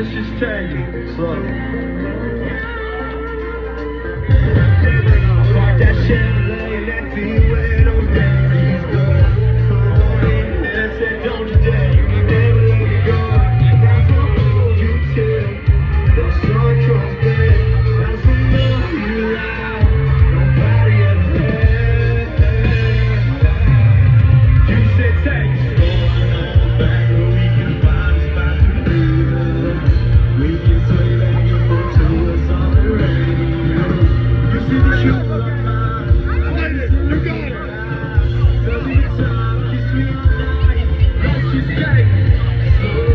let's just take it slow. Park that Chevrolet and that feel where those days go. Come on in and say, don't you dare, you never let me go. That's what hold you till the sun comes back. That's what love you like nobody ever had. You said take it slow, I know back where we can find a spot to breathe. We can sway back and forth to us on the radio. You see the show of mine. You got it. Love me time, kiss me all night. Let's just take it slow.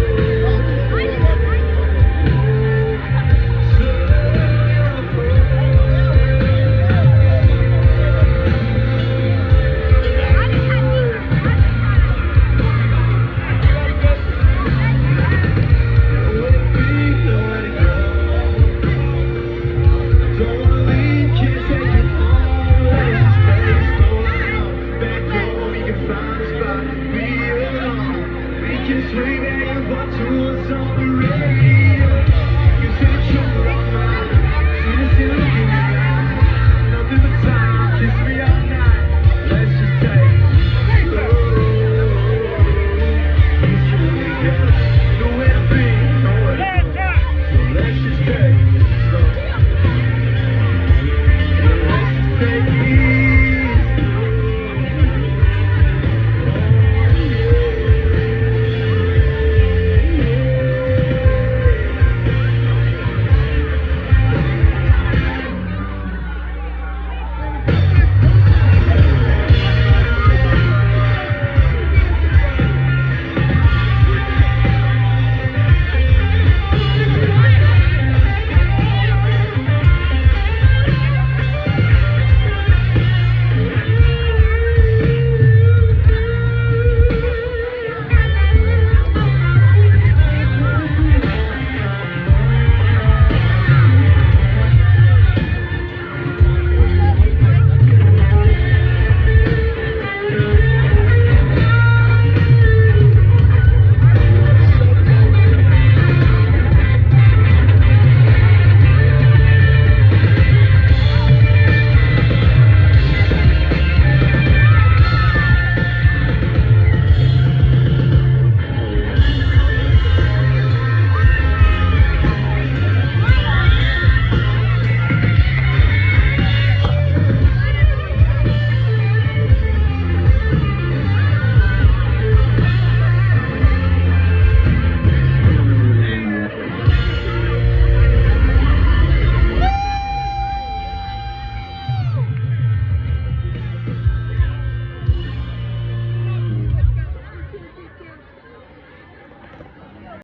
Just swing and you want to us on the radio.